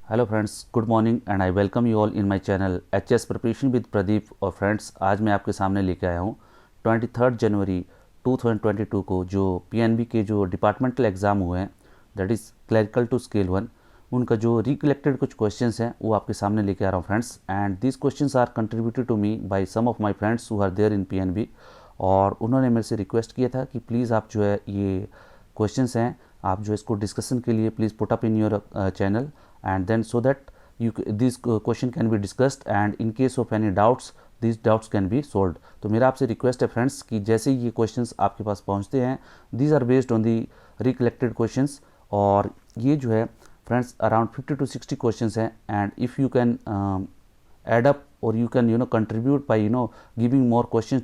Hello friends, good morning and I welcome you all in my channel HS preparation with Pradeep. और friends, आज मैं आपके सामने लेके आया हूँ 23 जनवरी 2022 को जो पीएनबी के जो डिपार्टमेंटल एग्ज़ाम हुए हैं, that is clerical two scale 1, उनका जो रिकलेक्टेड कुछ क्वेश्चंस हैं वो आपके सामने लेके आ रहा हूँ friends. And this questions are contributed to me by some of my friends who are there in PNB. और उन्होंने मेरे से रिक्वेस्ट किया था कि प्लीज़ आप जो है ये क्वेश्चंस हैं आप जो इसको डिस्कशन के लिए please put up in your channel, and then so that this question can be discussed, and in case of any doubts these doubts can be solved। तो मेरा आपसे रिक्वेस्ट है फ्रेंड्स कि जैसे ही ये क्वेश्चंस आपके पास पहुंचते हैं, these are based on the recollected questions, और ये जो है फ्रेंड्स अराउंड 50 to 60 क्वेश्चंस हैं। And if you can add up or you can contribute by giving more questions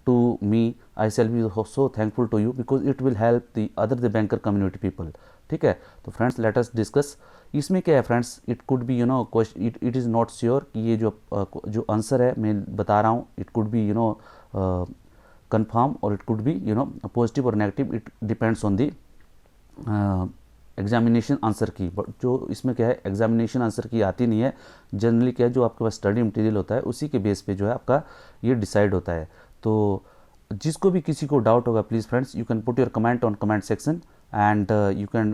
to me, I shall be so thankful to you because it will help the banker community people। ठीक है, तो friends let us discuss. इसमें क्या है friends, it could B it is not sure कि ये जो answer है मैं बता रहा हूँ, इट कुड बी कंफर्म और इट कुड बी पॉजिटिव और negative, it depends on the examination answer की। बट जो इसमें क्या है, एग्जामिनेशन आंसर की आती नहीं है, जनरली क्या है जो आपके पास स्टडी मटेरियल होता है उसी के बेस पे जो है आपका ये डिसाइड होता है। तो जिसको भी किसी को डाउट होगा, please friends you can put your comment on comment section and you can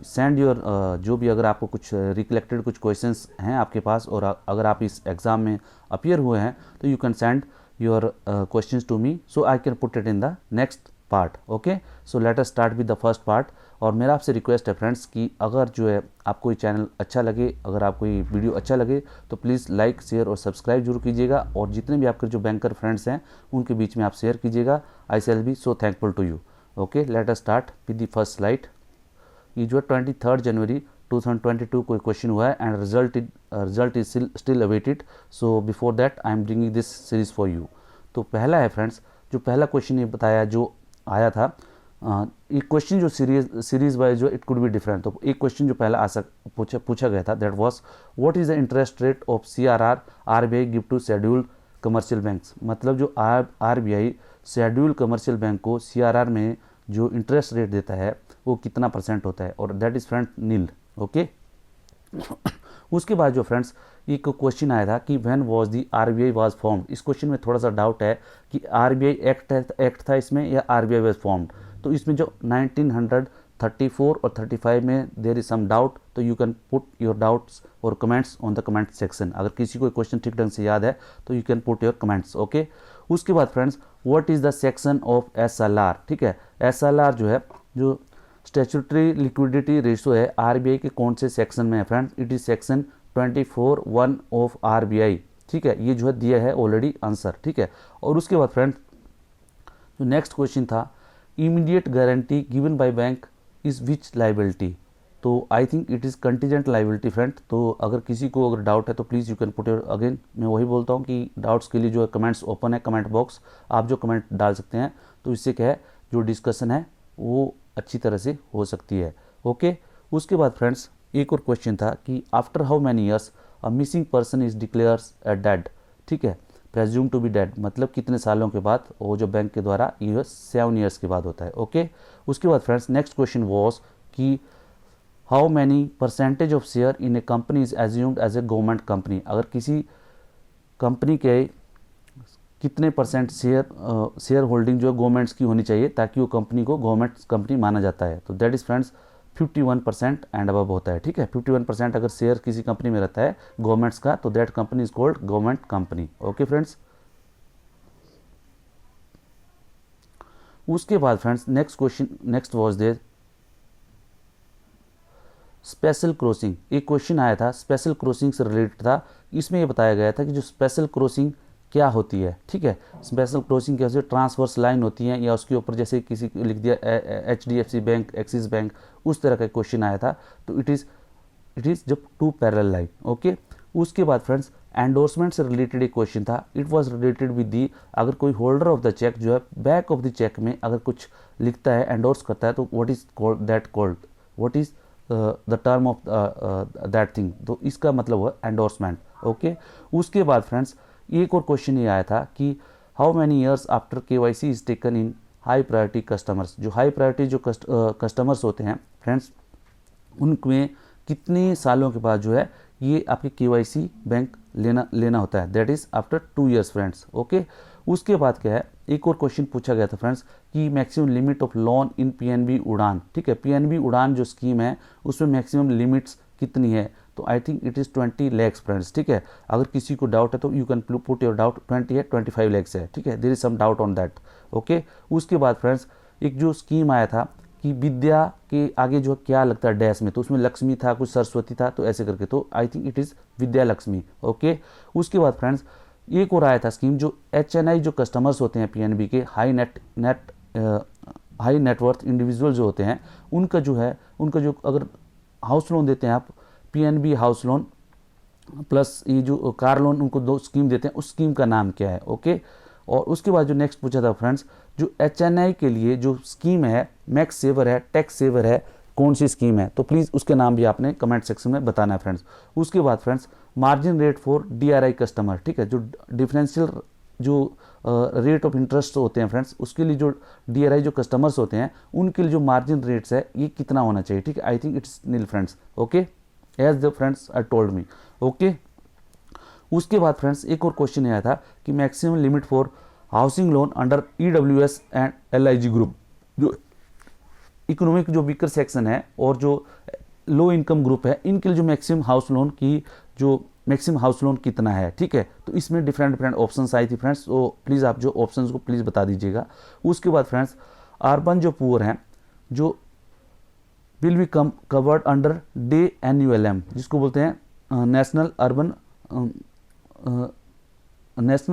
send your जो भी, अगर आपको कुछ रिकलेक्टेड कुछ क्वेश्चंस हैं आपके पास और अगर आप इस एग्ज़ाम में अपीयर हुए हैं तो you can send your questions to me so I can put it in the next part. Okay, so let us start with the first part. और मेरा आपसे रिक्वेस्ट है फ्रेंड्स कि अगर जो है आपको ये चैनल अच्छा लगे, अगर आपको ये वीडियो अच्छा लगे तो प्लीज़ लाइक शेयर और सब्सक्राइब जरूर कीजिएगा, और जितने भी आपके जो बैंकर फ्रेंड्स हैं उनके बीच में आप शेयर कीजिएगा। I shall be so thankful to you. Okay, let us start with the first slide. ये जो है 23 जनवरी 2022 को क्वेश्चन हुआ है and result is still awaited. So before that I am bringing this series for you. तो पहला है friends, जो पहला क्वेश्चन ये बताया जो आया था, एक क्वेश्चन जो सीरीज वाइज जो इट कुड बी डिफरेंट। तो एक क्वेश्चन जो पहला पूछा गया था, that was what is the interest rate of CRR RBI give to scheduled commercial banks. मतलब जो आरबीआई शेड्यूल्ड कमर्शियल बैंक को सीआरआर में जो इंटरेस्ट रेट देता है वो कितना परसेंट होता है, और that is friend nil. Okay, उसके बाद जो फ्रेंड्स एक क्वेश्चन आया था कि when was the RBI was formed. इस क्वेश्चन में थोड़ा सा डाउट है कि आरबीआई एक्ट था इसमें या आरबीआई वाज फॉर्म्ड। तो इसमें जो 1934 और 35 में देयर इज सम डाउट, तो you can put your doubts और comments on the comment section. अगर किसी को क्वेश्चन ठीक ढंग से याद है तो you can put your comments. Okay, उसके बाद friends what is the section of SLR. ठीक है, एसएलआर जो है जो स्टैट्यूटरी लिक्विडिटी रेशियो है आरबीआई के कौन से सेक्शन में है friends, it is section 24(1) of RBI. ठीक है, ये जो है दिया है ऑलरेडी आंसर। ठीक है, और उसके बाद फ्रेंड्स जो नेक्स्ट क्वेश्चन था, immediate guarantee given by bank is which liability. तो I think it is contingent liability friend. तो अगर किसी को अगर डाउट है तो please you can put your, again मैं वही बोलता हूँ कि डाउट्स के लिए जो है कमेंट्स ओपन है, कमेंट बॉक्स आप जो कमेंट डाल सकते हैं, तो इससे क्या है जो डिस्कशन है वो अच्छी तरह से हो सकती है। ओके, उसके बाद फ्रेंड्स एक और क्वेश्चन था कि after how many years a missing person is declares a dead. ठीक है, प्रेज्यूम टू बी डेड, मतलब कितने सालों के बाद, वो जो बैंक के द्वारा ये 7 ईयर्स के बाद होता है। ओके, उसके बाद फ्रेंड्स नेक्स्ट क्वेश्चन वॉज कि how many percentage of share in a company is assumed as a government company. अगर किसी कंपनी के कितने परसेंट शेयर होल्डिंग जो है गवर्नमेंट्स की होनी चाहिए ताकि वो कंपनी को गवर्नमेंट कंपनी माना जाता है। तो that is friends 51% and above होता है। ठीक है, 51% अगर शेयर किसी कंपनी में रहता है गवर्नमेंट्स का तो that company is called government company. Okay friends, उसके बाद friends next was their special crossing. एक क्वेश्चन आया था स्पेशल क्रॉसिंग से रिलेटेड था। इसमें यह बताया गया था कि जो स्पेशल क्रॉसिंग क्या होती है। ठीक है, स्पेशल क्रॉसिंग क्या होती है, ट्रांसवर्स लाइन होती है या उसके ऊपर जैसे किसी लिख दिया एचडीएफसी बैंक, एक्सिस बैंक, उस तरह का क्वेश्चन आया था। तो इट इज जब टू पैरेलल लाइन। ओके, उसके बाद फ्रेंड्स एंडोर्समेंट से रिलेटेड एक क्वेश्चन था। It was related with the, अगर कोई होल्डर ऑफ द चेक जो है बैक ऑफ द चेक में अगर कुछ लिखता है, एंडोर्स करता है, तो what is called what is the term of that thing. तो इसका मतलब हुआ एंडोर्समेंट। ओके, उसके बाद फ्रेंड्स एक और क्वेश्चन ये आया था कि how many years after KYC is taken in high priority customers. जो हाई प्रायोरिटी जो कस्टमर्स होते हैं फ्रेंड्स, उनमें कितने सालों के बाद जो है ये आपके केवाईसी बैंक लेना होता है, that is after 2 years friends. Okay, उसके बाद क्या है, एक और क्वेश्चन पूछा गया था फ्रेंड्स कि maximum limit of loan in PNB उड़ान, ठीक है, पीएनबी उड़ान जो स्कीम है उसमें मैक्सिमम लिमिट्स कितनी है, तो I think it is 20 lakhs friends, ठीक है। अगर किसी को डाउट है तो you can put your doubt, 20 है 25 lakhs है, ठीक है, there is some doubt on that. Okay, उसके बाद फ्रेंड्स एक जो स्कीम आया था कि विद्या के आगे जो क्या लगता है डैश में, तो उसमें लक्ष्मी था, कुछ सरस्वती था, तो ऐसे करके, तो I think it is Vidya Lakshmi. Okay, उसके बाद फ्रेंड्स एक और आया था स्कीम, जो HNI जो कस्टमर्स होते हैं पीएनबी के, हाई नेटवर्थ इंडिविजुअल जो होते हैं, उनका जो अगर हाउस लोन देते हैं आप, पीएनबी हाउस लोन प्लस ये जो कार लोन, उनको 2 स्कीम देते हैं, उस स्कीम का नाम क्या है। ओके, और उसके बाद जो नेक्स्ट पूछा था फ्रेंड्स, जो HNI के लिए जो स्कीम है, मैक्स सेवर है, टैक्स सेवर है, कौन सी स्कीम है, तो प्लीज़ उसके नाम भी आपने कमेंट सेक्शन में बताना है फ्रेंड्स। उसके बाद friends margin rate for DRI customer, ठीक है, जो डिफरेंशियल जो रेट ऑफ इंटरेस्ट होते हैं फ्रेंड्स, उसके लिए जो DRI जो कस्टमर्स होते हैं उनके लिए जो मार्जिन रेट्स है ये कितना होना चाहिए, ठीक है, I think it's nil friends. Okay, as the friends I told me. Okay, उसके बाद फ्रेंड्स एक और क्वेश्चन आया था कि maximum limit for housing loan under EWS and LIG group, जो इकोनॉमिक जो वीकर सेक्शन है और जो लो इनकम ग्रुप है, इनके लिए जो मैक्सिमम हाउस लोन कितना है, ठीक है, तो इसमें डिफरेंट ऑप्शंस आई थी फ्रेंड्स, तो प्लीज़ आप जो ऑप्शंस को प्लीज़ बता दीजिएगा। उसके बाद फ्रेंड्स अर्बन जो पुअर हैं, जो will be covered under NULM, जिसको बोलते हैं नेशनल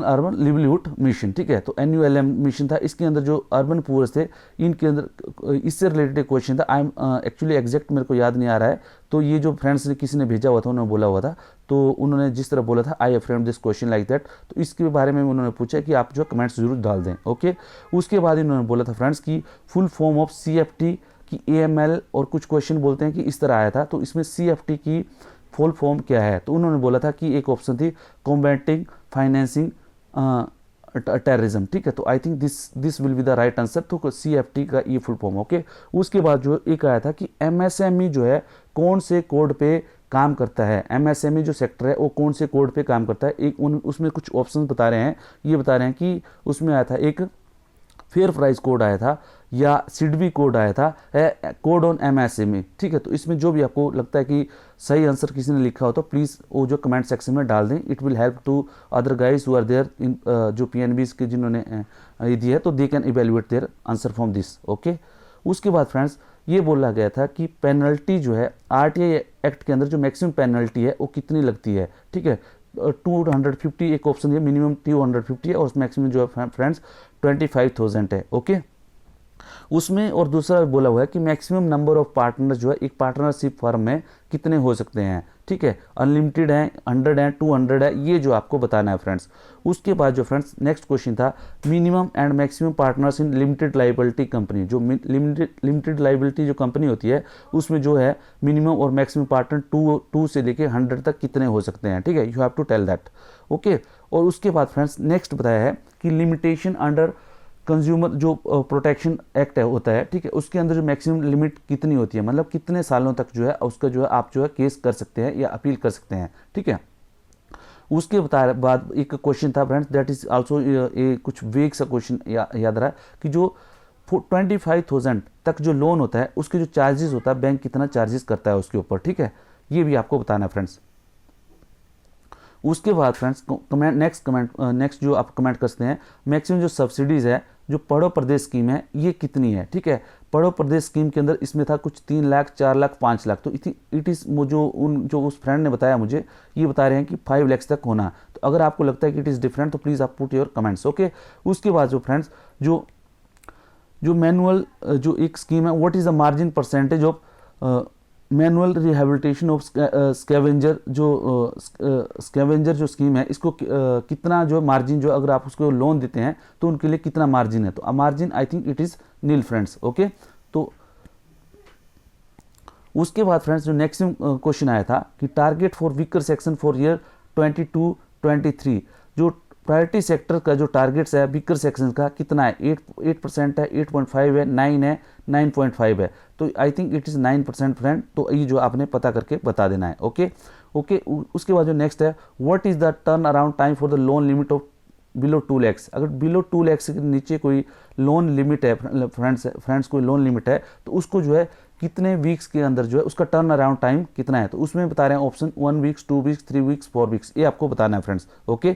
अर्बन लिवलीहुड मिशन, ठीक है, तो NULM मिशन था, इसके अंदर जो अर्बन पुअर्स थे, इनके अंदर इससे रिलेटेड एक क्वेश्चन था। आई एम एक्चुअली एग्जैक्ट मेरे को याद नहीं आ रहा है, तो ये जो फ्रेंड्स ने किसी ने भेजा हुआ था, उन्होंने बोला हुआ था, तो उन्होंने जिस तरह बोला था, I have framed this question like that, तो इसके बारे में उन्होंने पूछा कि आप जो कमेंट्स जरूर डाल दें। ओके, उसके बाद इन्होंने बोला था फ्रेंड्स की फुल फॉर्म ऑफ CFT की AML, और कुछ क्वेश्चन बोलते हैं कि इस तरह आया था, तो इसमें CFT की फुल फॉर्म क्या है, तो उन्होंने बोला था कि एक ऑप्शन थी कॉम्बैटिंग फाइनेंसिंग टेररिज्म, ठीक है, तो I think this will be the right answer, तो CFT का ये फुल फॉर्म। ओके, उसके बाद जो एक आया था कि MSME जो है कौन से कोड पे काम करता है, MSME जो सेक्टर है वो कौन से कोड पे काम करता है, एक उसमें कुछ ऑप्शन बता रहे हैं, ये बता रहे हैं कि उसमें आया था एक फेयर प्राइस कोड आया था, या सिडबी कोड आया था, कोड ऑन MSME, ठीक है, तो इसमें जो भी आपको लगता है कि सही आंसर किसी ने लिखा हो तो प्लीज़ वो जो कमेंट सेक्शन में डाल दें, it will help to other guys who are there in जो PNBs के जिन्होंने ये दिया है, तो they can evaluate their answer from this. Okay, उसके बाद फ्रेंड्स ये बोला गया था कि पेनल्टी जो है RTI एक्ट के अंदर जो मैक्सिमम पेनल्टी है वो कितनी लगती है, ठीक है, 250 एक ऑप्शन है, मिनिमम 250 है, और मैक्सिमम जो है फ्रेंड्स 25,000 है। ओके, उसमें और दूसरा बोला हुआ है कि मैक्सिमम नंबर ऑफ पार्टनर जो है एक पार्टनरशिप फर्म में कितने हो सकते हैं, ठीक है, अनलिमिटेड है, 100 है, 200 है, ये जो आपको बताना है फ्रेंड्स। उसके बाद जो फ्रेंड्स नेक्स्ट क्वेश्चन था minimum and maximum partners in limited liability company, जो लिमिटेड लाइबिलिटी जो कंपनी होती है उसमें जो है मिनिमम और मैक्सिमम पार्टनर 2 से लेके 100 तक कितने हो सकते हैं, ठीक है, you have to tell that. Okay, और उसके बाद फ्रेंड्स नेक्स्ट बताया है कि लिमिटेशन अंडर कंज्यूमर जो प्रोटेक्शन एक्ट है होता है, ठीक है, उसके अंदर जो मैक्सिमम लिमिट कितनी होती है, मतलब कितने सालों तक जो है उसका जो है आप जो है केस कर सकते हैं या अपील कर सकते हैं, ठीक है। उसके बाद एक क्वेश्चन था फ्रेंड्स, दैट इज आल्सो कुछ वेग सा क्वेश्चन याद रहा कि जो 25,000 तक जो लोन होता है उसके जो चार्जेस होता है बैंक कितना चार्जेस करता है उसके ऊपर, ठीक है, ये भी आपको बताना है फ्रेंड्स। उसके बाद फ्रेंड्स नेक्स्ट जो आप कमेंट कर सकते हैं, मैक्सिमम जो सब्सिडीज़ है जो पढ़ो प्रदेश स्कीम है ये कितनी है, ठीक है, पढ़ो प्रदेश स्कीम के अंदर इसमें था कुछ 3 लाख, 4 लाख, 5 लाख, तो इट इज़ जो उस फ्रेंड ने बताया मुझे, ये बता रहे हैं कि 5 लाख तक होना, तो अगर आपको लगता है कि इट इज़ डिफरेंट तो प्लीज़ आप पुट योर कमेंट्स। ओके, उसके बाद जो फ्रेंड्स जो मैनुअल जो एक स्कीम है, what is the margin percentage of manual rehabilitation of scavenger, जो स्कैवेंजर जो स्कीम है इसको कितना जो मार्जिन जो अगर आप उसको लोन देते हैं तो उनके लिए कितना मार्जिन है, तो margin I think it is nil friends. Okay, तो उसके बाद फ्रेंड्स जो नेक्स्ट क्वेश्चन आया था कि target for weaker section for year 22-23, जो प्रायोरिटी सेक्टर का जो टारगेट्स है वीकर सेक्शन का कितना है, 8% है, 8.5 है, 9 है, 9.5 है, तो I think it is 9% friend. तो ये जो आपने पता करके बता देना है। Okay okay. उसके बाद जो नेक्स्ट है, what is the turn around time for the loan limit of below 2 lakhs। अगर बिलो 2 lakhs के नीचे कोई लोन लिमिट है फ्रेंड्स कोई लोन लिमिट है, तो उसको जो है कितने वीक्स के अंदर जो है उसका टर्न अराउंड टाइम कितना है, तो उसमें बता रहे हैं option 1 weeks, 2 weeks, 3 weeks, 4 weeks, ये आपको बताना है फ्रेंड्स। ओके।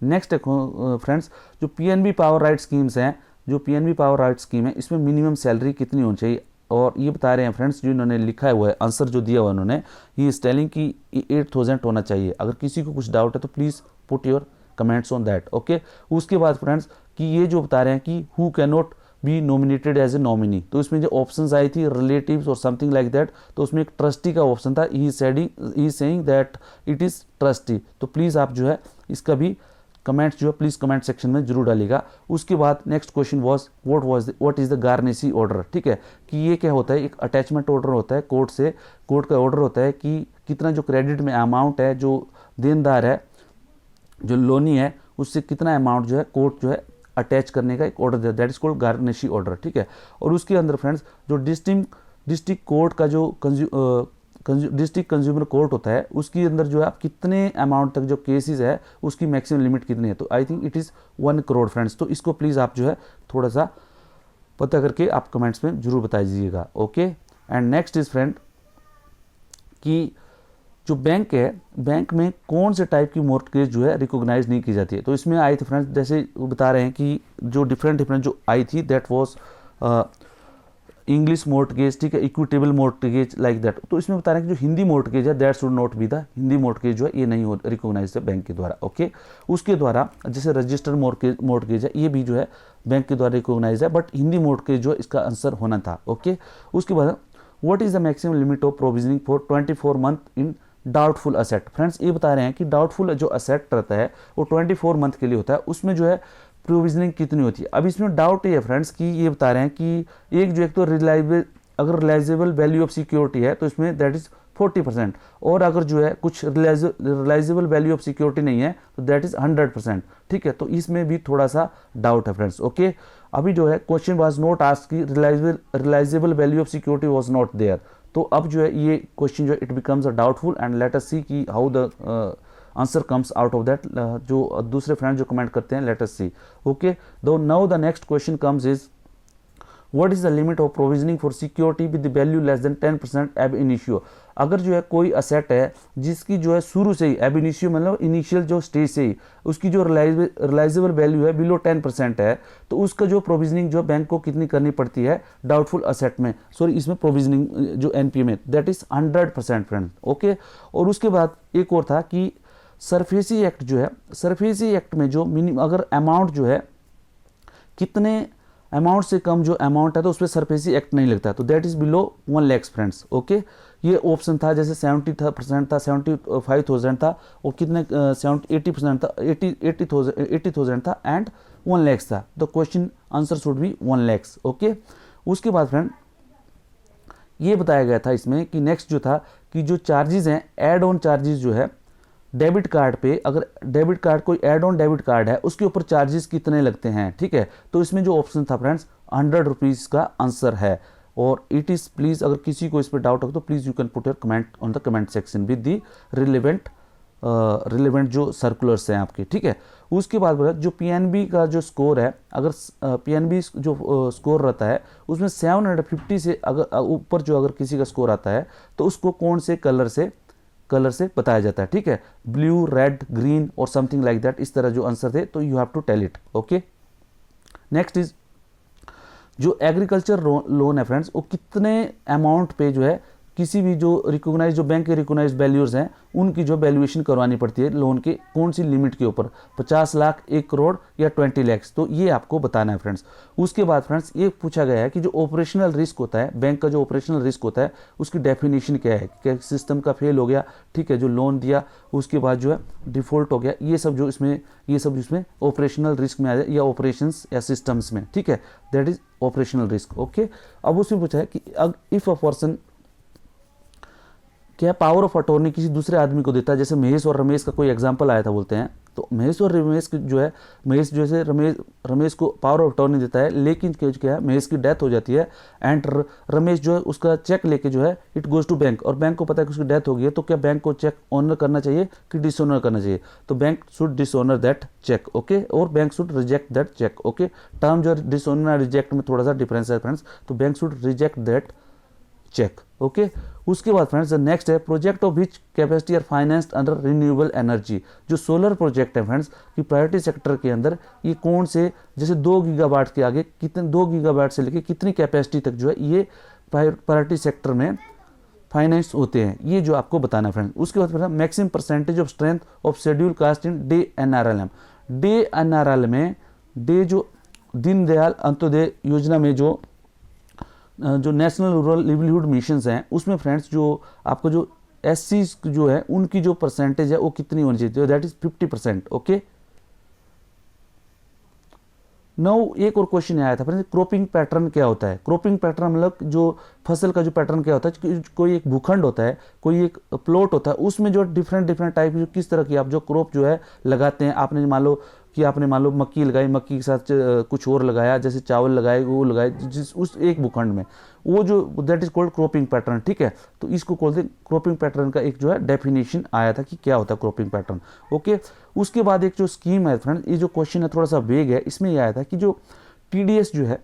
नेक्स्ट फ्रेंड्स, जो पीएनबी पावर राइट स्कीम्स हैं, जो पीएनबी पावर राइट स्कीम है, इसमें मिनिमम सैलरी कितनी होनी चाहिए, और ये बता रहे हैं फ्रेंड्स, जो इन्होंने लिखा हुआ है आंसर जो दिया हुआ है उन्होंने, ये स्टेलिंग की 8,000 होना चाहिए। अगर किसी को कुछ डाउट है तो please put your comments on that. Okay. उसके बाद फ्रेंड्स कि ये जो बता रहे हैं कि who cannot be nominated as a nominee, तो इसमें जो ऑप्शंस आई थी रिलेटिव्स और समथिंग लाइक दैट, तो उसमें एक ट्रस्टी का ऑप्शन था, he saying that it is trustee. तो प्लीज़ आप जो है इसका भी कमेंट्स जो है प्लीज़ कमेंट सेक्शन में जरूर डालिएगा। उसके बाद next question was what is the garnishee order. ठीक है, कि ये क्या होता है, एक अटैचमेंट ऑर्डर होता है कोर्ट का ऑर्डर होता है कि कितना जो क्रेडिट में अमाउंट है, जो देनदार है, जो लोनी है, उससे कितना अमाउंट जो है कोर्ट जो है अटैच करने का एक ऑर्डर दिया, दैट इज कॉल्ड गार्नेसी ऑर्डर। ठीक है। और उसके अंदर फ्रेंड्स जो डिस्ट्रिक्ट कोर्ट का जो डिस्ट्रिक्ट कंज्यूमर कोर्ट होता है, उसके अंदर जो है आप कितने अमाउंट तक जो केसेस है उसकी मैक्सिमम लिमिट कितनी है, तो I think it is 1 crore friends. तो इसको प्लीज़ आप जो है थोड़ा सा पता करके आप कमेंट्स में जरूर बता दीजिएगा। Okay. And next is friend कि जो बैंक है, बैंक में कौन से टाइप की मॉर्टगेज जो है रिकॉग्नाइज नहीं की जाती है, तो इसमें आई थी फ्रेंड्स, जैसे बता रहे हैं कि जो डिफरेंट जो आई थी दैट वाज इंग्लिश मॉर्टगेज, ठीक है, इक्विटेबल मॉर्टगेज लाइक दैट। तो इसमें बता रहे हैं कि जो हिंदी मॉर्टगेज है that should not be the Hindi mortgage जो है ये नहीं हो रिकॉग्नाइज है बैंक के द्वारा। ओके। उसके द्वारा जैसे रजिस्टर्ड मॉर्टगेज है, ये भी जो है बैंक के द्वारा रिकॉग्नाइज है, बट हिंदी मॉर्टगेज जो है इसका आंसर होना था। ओके। उसके बाद what is the maximum limit of provisioning for 24 month in doubtful asset. Friends ये बता रहे हैं कि डाउटफुल जो असेट रहता है वो 24 मंथ के लिए होता है, उसमें जो है प्रोविजनिंग कितनी होती है। अब इसमें डाउट ये है फ्रेंड्स कि ये बता रहे हैं कि एक तो रिलाइजेबल वैल्यू ऑफ सिक्योरिटी है तो इसमें दैट इज 40%, और अगर जो है कुछ रिलाइजेबल वैल्यू ऑफ सिक्योरिटी नहीं है तो दैट इज 100%। ठीक है, तो इसमें भी थोड़ा सा डाउट है फ्रेंड्स। ओके। अभी जो है क्वेश्चन वाज नॉट आस्क्ड कि realisable value of security was not there, तो अब जो है ये क्वेश्चन जो it becomes a doubtful and let us see कि how the answer comes out of that. जो दूसरे फ्रेंड जो कमेंट करते हैं, let us see. Okay. Though now the next question comes is what is the limit of provisioning for security with the value less then 10% एब initio. अगर जो है कोई असेट है जिसकी जो है शुरू से ही एब इनिशियो मतलब इनिशियल जो स्टेज से ही उसकी जो रिलाइजेबल वैल्यू है बिलो 10% है, तो उसका जो प्रोविजनिंग जो बैंक को कितनी करनी पड़ती है डाउटफुल असेट में, सॉरी इसमें प्रोविजनिंग जो एनपीए में, दैट इज 100% फ्रेंड। ओके। और उसके बाद एक और था कि सरफेसी एक्ट जो है, सरफेसी एक्ट में जो मिनिमम अगर अमाउंट जो है कितने अमाउंट से कम जो अमाउंट है तो उस पर सरफेसी एक्ट नहीं लगता, तो that is below 1 lakh friends. Okay. ये ऑप्शन था, जैसे 70% था, 75,000 था, और कितने 80% था, 80,000 था एंड 1 लाख था, तो question answer should be 1 lakh. Okay. उसके बाद फ्रेंड ये बताया गया था इसमें कि नेक्स्ट जो था कि जो चार्जेस हैं, एड ऑन चार्जेस जो है डेबिट कार्ड पे, अगर डेबिट कार्ड कोई एड ऑन डेबिट कार्ड है उसके ऊपर चार्जेस कितने लगते हैं। ठीक है, तो इसमें जो ऑप्शन था फ्रेंड्स 100 रुपीज़ का आंसर है, और इट इज़ प्लीज़ अगर किसी को इस पर डाउट हो तो please you can put your comment on the comment section with the relevant जो सर्कुलर्स हैं आपके। ठीक है। उसके बाद बोला जो पीएनबी का जो स्कोर है, अगर पीएनबी जो स्कोर रहता है उसमें 750 से अगर ऊपर जो अगर किसी का स्कोर आता है तो उसको कौन से कलर से बताया जाता है। ठीक है, ब्लू, रेड, ग्रीन और समथिंग लाइक दैट, इस तरह जो आंसर थे, तो you have to tell it. Okay. Next is जो एग्रीकल्चर लोन है फ्रेंड्स, वो कितने अमाउंट पे जो है किसी भी जो रिकॉग्नाइज जो बैंक के रिकॉग्नाइज वैल्यूज हैं उनकी जो वैल्यूएशन करवानी पड़ती है लोन के कौन सी लिमिट के ऊपर, 50 लाख, 1 करोड़ या 20 लाख, तो ये आपको बताना है फ्रेंड्स। उसके बाद फ्रेंड्स ये पूछा गया है कि जो ऑपरेशनल रिस्क होता है, बैंक का जो ऑपरेशनल रिस्क होता है उसकी डेफिनेशन क्या है, क्या सिस्टम का फेल हो गया, ठीक है, जो लोन दिया उसके बाद जो है डिफॉल्ट हो गया, ये सब जो इसमें ऑपरेशनल रिस्क में आ जाए या ऑपरेशंस या सिस्टम्स में। ठीक है, that is operational risk. Okay. अब उसमें पूछा है कि इफ अ पर्सन क्या पावर ऑफ अटॉर्नी किसी दूसरे आदमी को देता है, जैसे महेश और रमेश का कोई एग्जांपल आया था बोलते हैं, तो महेश और रमेश जो है, महेश जैसे रमेश को पावर ऑफ अटॉर्नी देता है, लेकिन क्या है, महेश की डेथ हो जाती है एंड रमेश जो है उसका चेक लेके जो है इट गोज टू बैंक, और बैंक को पता है कि उसकी डेथ हो गई है, तो क्या बैंक को चेक ऑनर करना चाहिए कि डिसऑनर करना चाहिए, तो bank should dishonour that cheque, okay, और bank should reject that cheque, okay. Term जो है डिसऑनर रिजेक्ट में थोड़ा सा डिफरेंस है फ्रेंड्स, तो bank should reject that cheque, okay. उसके बाद फ्रेंड्स नेक्स्ट है project of which capacity are financed under renewable energy, जो सोलर प्रोजेक्ट है फ्रेंड्स कि प्रायोरिटी सेक्टर के अंदर ये कौन से, जैसे 2 गीगावाट के आगे कितने, 2 गीगावाट से लेके कितनी कैपेसिटी तक जो है ये प्रायोरिटी सेक्टर में फाइनेंस होते हैं, ये जो आपको बताना है फ्रेंड्स। उसके बाद friends maximum percentage of strength of schedule caste in day NRLM, day NRL में, डे जो दीनदयाल अंत्योदय योजना में जो नेशनल रूरल लिवलीहुड मिशंस हैं उसमें फ्रेंड्स जो आपको जो SC जो है उनकी जो परसेंटेज है वो कितनी होनी चाहिए, दैट इज 50%, ओके। नाउ एक और क्वेश्चन आया था फ्रेंड्स, क्रॉपिंग पैटर्न क्या होता है, क्रॉपिंग पैटर्न मतलब जो फसल का जो पैटर्न क्या होता है, कोई एक भूखंड होता है, कोई एक प्लॉट होता है, उसमें जो डिफरेंट टाइप जो किस तरह की आप जो क्रॉप जो है लगाते हैं, आपने मान लो कि आपने मान लो मक्की लगाई, मक्की के साथ कुछ और लगाया, जैसे चावल लगाए, वो लगाए जिस उस एक भूखंड में, वो जो that is called cropping pattern, ठीक है। तो इसको बोलते हैं क्रॉपिंग पैटर्न का एक जो है डेफिनेशन आया था कि क्या होता है क्रॉपिंग पैटर्न, ओके। उसके बाद एक जो स्कीम है फ्रेंड्स, ये जो क्वेश्चन है थोड़ा सा वेग है, इसमें यह आया था कि जो TDS जो है,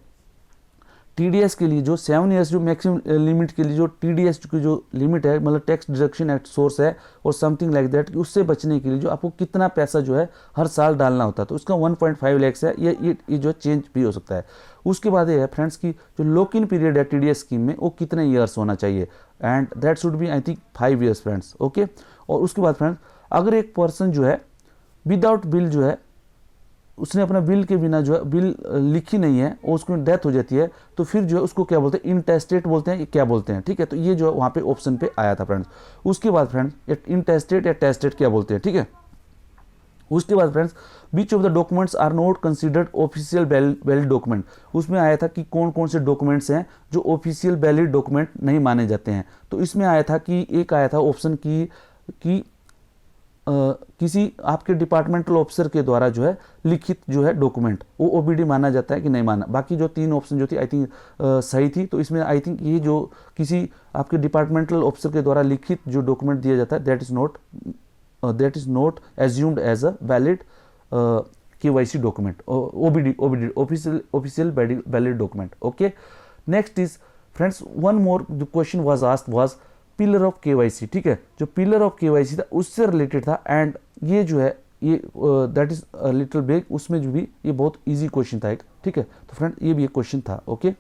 TDS के लिए जो 7 ईयर्स जो मैक्सिमम लिमिट के लिए जो TDS की जो लिमिट है, मतलब टैक्स डिडक्शन एट सोर्स है और समथिंग लाइक दैट, कि उससे बचने के लिए जो आपको कितना पैसा जो है हर साल डालना होता है, तो उसका 1.5 लाख है, ये जो चेंज भी हो सकता है। उसके बाद ये है फ्रेंड्स की जो लॉक इन पीरियड है TDS स्कीम में वो कितने ईयर्स होना चाहिए, and that should be I think 5 years friends, okay. और उसके बाद फ्रेंड्स अगर एक पर्सन जो है विदाउट बिल जो है, उसने अपना बिल के बिना जो है बिल लिखी नहीं है और उसको डेथ हो जाती है, तो फिर जो है उसको क्या बोलते हैं, इंटेस्टेट बोलते हैं, क्या बोलते हैं, ठीक है। तो ये जो है वहाँ पे ऑप्शन पे आया था फ्रेंड्स। उसके बाद फ्रेंड्स इंटेस्टेट या टेस्टेट क्या बोलते हैं, ठीक है। उसके बाद friends which of the documents are not considered official valid document, उसमें आया था कि कौन कौन से डॉक्यूमेंट्स हैं जो ऑफिशियल वैलिड डॉक्यूमेंट नहीं माने जाते हैं। तो इसमें आया था कि एक आया था ऑप्शन की किसी आपके डिपार्टमेंटल ऑफिसर के द्वारा जो है लिखित जो है डॉक्यूमेंट, वो OBD माना जाता है कि नहीं माना। बाकी जो 3 ऑप्शन जो थी आई थिंक सही थी, तो इसमें आई थिंक ये जो किसी आपके डिपार्टमेंटल ऑफिसर के द्वारा लिखित जो डॉक्यूमेंट दिया जाता है that is not assumed as a valid KYC document, OBD official valid document, okay. Next is friends one more question was asked was pillar of KYC, ठीक है। जो पिलर ऑफ KYC था उससे रिलेटेड था, and ये जो है ये दैट इज लिटिल बिग, उसमें जो भी ये बहुत इजी क्वेश्चन था एक, ठीक है। तो फ्रेंड ये भी एक क्वेश्चन था, ओके।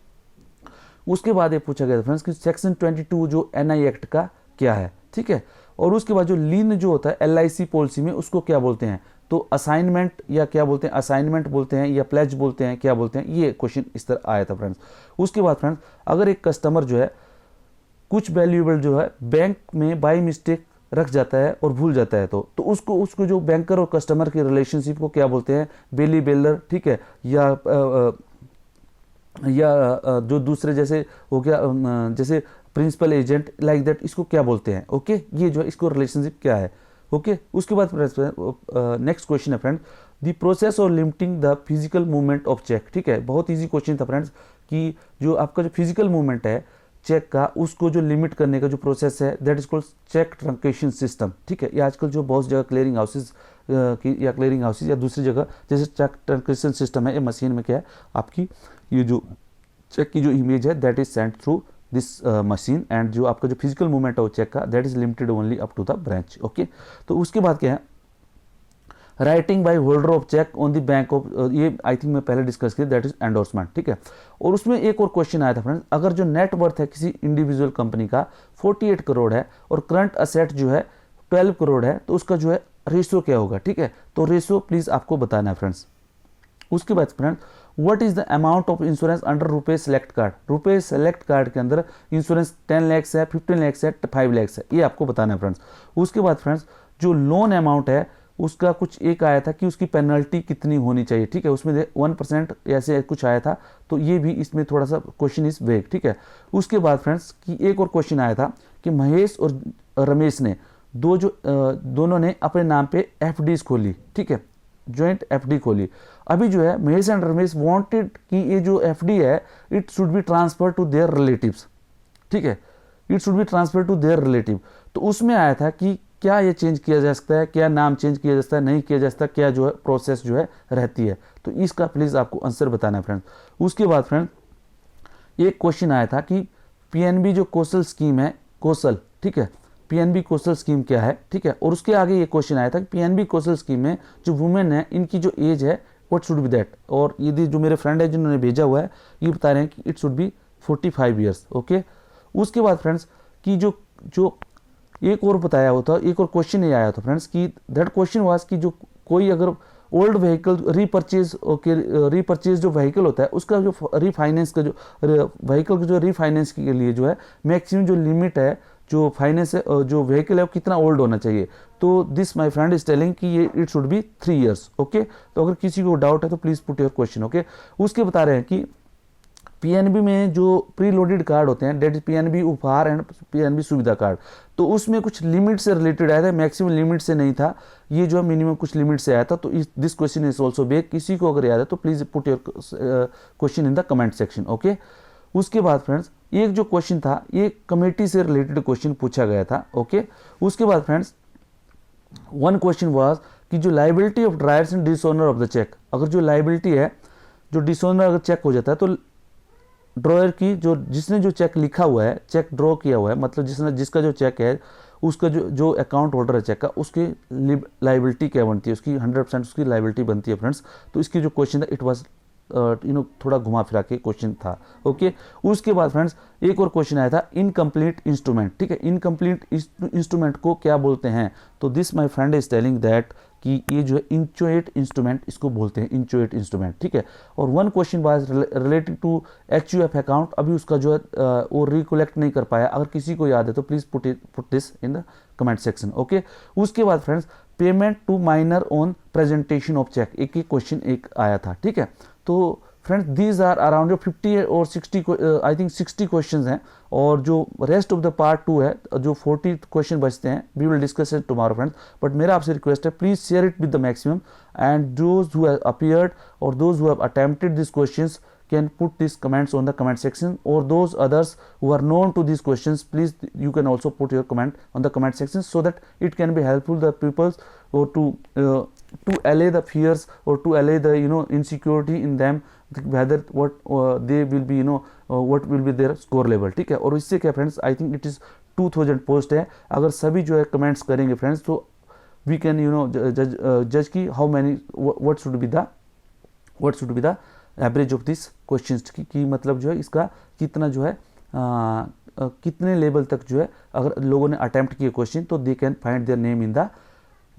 उसके बाद ये पूछा गया था फ्रेंड्स कि सेक्शन 22 जो NI एक्ट का क्या है, ठीक है। और उसके बाद जो लीन जो होता है LIC पॉलिसी में उसको क्या बोलते हैं, तो असाइनमेंट या क्या बोलते हैं, असाइनमेंट बोलते हैं या प्लेज बोलते हैं, क्या बोलते हैं, ये क्वेश्चन इस तरह आया था फ्रेंड्स। उसके बाद फ्रेंड्स अगर एक कस्टमर जो है कुछ वैल्यूएबल जो है बैंक में बाय मिस्टेक रख जाता है और भूल जाता है, तो उसको जो बैंकर और कस्टमर के रिलेशनशिप को क्या बोलते हैं, बेली बेलर, ठीक है, या जो दूसरे जैसे हो गया जैसे प्रिंसिपल एजेंट लाइक दैट, इसको क्या बोलते हैं, ओके। ये जो है इसको रिलेशनशिप क्या है, ओके। उसके बाद नेक्स्ट क्वेश्चन है friend, the process of limiting the physical movement of cheque, ठीक है। बहुत ईजी क्वेश्चन था फ्रेंड्स कि जो आपका जो फिजिकल मूवमेंट है चेक का, उसको जो लिमिट करने का जो प्रोसेस है that is called cheque truncation system, ठीक है। ये आजकल जो बहुत जगह क्लियरिंग हाउसेज की या क्लियरिंग हाउसेज या दूसरी जगह जैसे चेक ट्रंकेशन सिस्टम है, ये मशीन में क्या है आपकी ये जो चेक की जो इमेज है that is sent through this machine, and जो आपका जो फिजिकल मूवमेंट है वो चेक का that is limited only up to the branch, okay. तो उसके बाद क्या है, writing by holder of cheque on the bank of, ये आई थिंक मैं पहले डिस्कस किया, दैट इज एंडोर्समेंट, ठीक है। और उसमें एक और क्वेश्चन आया था फ्रेंड्स, अगर जो नेट वर्थ है किसी इंडिविजुअल कंपनी का 48 करोड़ है और करंट असेट जो है 12 करोड़ है, तो उसका जो है रेशियो क्या होगा, ठीक है। तो रेशियो प्लीज आपको बताना है फ्रेंड्स। उसके बाद friends what is the amount of insurance under रुपए सेलेक्ट कार्ड, रुपए सेलेक्ट कार्ड के अंदर इंश्योरेंस 10 लाख है, 15 लाख है, 5 लाख है, ये आपको बताना है फ्रेंड्स। उसके बाद फ्रेंड्स जो लोन अमाउंट है उसका कुछ एक आया था कि उसकी पेनल्टी कितनी होनी चाहिए, ठीक है। उसमें 1% ऐसे कुछ आया था, तो ये भी इसमें थोड़ा सा क्वेश्चन इज वेग, ठीक है। उसके बाद फ्रेंड्स कि एक और क्वेश्चन आया था कि महेश और रमेश ने दोनों ने अपने नाम पे एफडीज खोली, ठीक है, जॉइंट एफडी खोली। अभी जो है महेश एंड रमेश वांटेड कि ये जो एफडी है it should be transfer to their relatives, ठीक है, it should be transfer to their relative. तो उसमें आया था कि क्या ये चेंज किया जा सकता है, क्या नाम चेंज किया जा सकता है, नहीं किया जा सकता, क्या जो है प्रोसेस जो है रहती है। तो इसका प्लीज़ आपको आंसर बताना है फ्रेंड्स। उसके बाद फ्रेंड एक क्वेश्चन आया था कि पीएनबी जो कौशल स्कीम है, कौशल, ठीक है, पीएनबी कौशल स्कीम क्या है, ठीक है। और उसके आगे ये क्वेश्चन आया था कि पीएनबी कौशल स्कीम में जो वुमेन है इनकी जो एज है व्हाट शुड बी दैट। और ये जो मेरे फ्रेंड है जिन्होंने भेजा हुआ है ये बता रहे हैं कि it should B 45 years, okay. उसके बाद फ्रेंड्स कि जो एक और बताया होता, एक और क्वेश्चन ये आया था फ्रेंड्स कि दैट क्वेश्चन वाज कि जो कोई अगर ओल्ड व्हीकल रीपरचेज जो व्हीकल होता है उसका जो रीफाइनेंस का जो व्हीकल का जो रीफाइनेंस के लिए जो है मैक्सिमम जो लिमिट है जो फाइनेंस जो व्हीकल है वो कितना ओल्ड होना चाहिए। तो this my friend is telling कि ये it should B 3 years, okay. तो अगर किसी को डाउट है तो please put your question, okay. उसके बता रहे हैं कि पीएनबी में जो प्री लोडेड कार्ड होते हैं डेट इज पीएनबी उपहार एंड पीएनबी सुविधा कार्ड, तो उसमें कुछ लिमिट से रिलेटेड आया था, मैक्सिमम लिमिट से नहीं था, ये जो मिनिमम कुछ लिमिट से आया था। तो this question is also back, किसी को अगर याद है तो please put your question in the comment section, okay. उसके बाद फ्रेंड्स एक जो क्वेश्चन था ये कमेटी से रिलेटेड क्वेश्चन पूछा गया था, ओके। उसके बाद फ्रेंड्स वन क्वेश्चन वाज कि जो liability of drawers and dishonour of the cheque, अगर जो लाइबिलिटी है जो डिसऑनर अगर चेक हो जाता है तो ड्रॉयर की जो जिसने जो चेक लिखा हुआ है, चेक ड्रॉ किया हुआ है, मतलब जिसका जो चेक है उसका जो अकाउंट होल्डर है चेक का उसकी लाइबिलिटी क्या बनती है, उसकी 100% उसकी लाइबिलिटी बनती है फ्रेंड्स। तो इसकी जो क्वेश्चन था इट वाज थोड़ा घुमा फिरा के क्वेश्चन था, ओके। उसके बाद फ्रेंड्स एक और क्वेश्चन आया था इनकम्प्लीट इंस्ट्रूमेंट, ठीक है, इनकम्प्लीट इंस्ट्रूमेंट को क्या बोलते हैं। तो this my friend is telling that कि ये जो है इंचोएट इंस्ट्रूमेंट इसको बोलते हैं, इंचोएट इंस्ट्रूमेंट, ठीक है। और one question was related to HUF account, अभी उसका जो है वो रिकलेक्ट नहीं कर पाया, अगर किसी को याद है तो please put this in the comment section, okay. उसके बाद friends payment to minor on presentation of cheque, एक क्वेश्चन एक आया था, ठीक है। तो फ्रेंड्स दीज आर अराउंड जो 50 और 60 आई थिंक 60 क्वेश्चंस हैं, और जो रेस्ट ऑफ द पार्ट 2 है जो 40 क्वेश्चन बचते हैं we will discuss it tomorrow friends. But मेरा आपसे रिक्वेस्ट है please share it with the maximum and those who have appeared और those who have attempted this questions can put these comments on the comment section, or those others who are known to these questions please you can also put your comment on the comment section so that it can be helpful the peoples or to allay the fears or to allay the insecurity in them whether what they will be what will be their score level, ठीक है। और इससे क्या friends I think it is 2000 post है, अगर सभी जो है कमेंट्स करेंगे फ्रेंड्स तो वी कैन जज की how many what should be the average of this question की मतलब जो है इसका कितना जो है कितने लेवल तक जो है अगर लोगों ने अटेम्प्ट किए क्वेश्चन तो they can find their name in the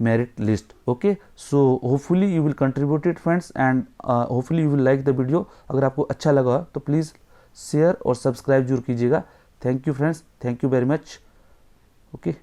merit list, okay. So hopefully you will contribute it friends and hopefully you will like the video. अगर आपको अच्छा लगा तो प्लीज़ शेयर और सब्सक्राइब जरूर कीजिएगा। Thank you friends, thank you very much, okay.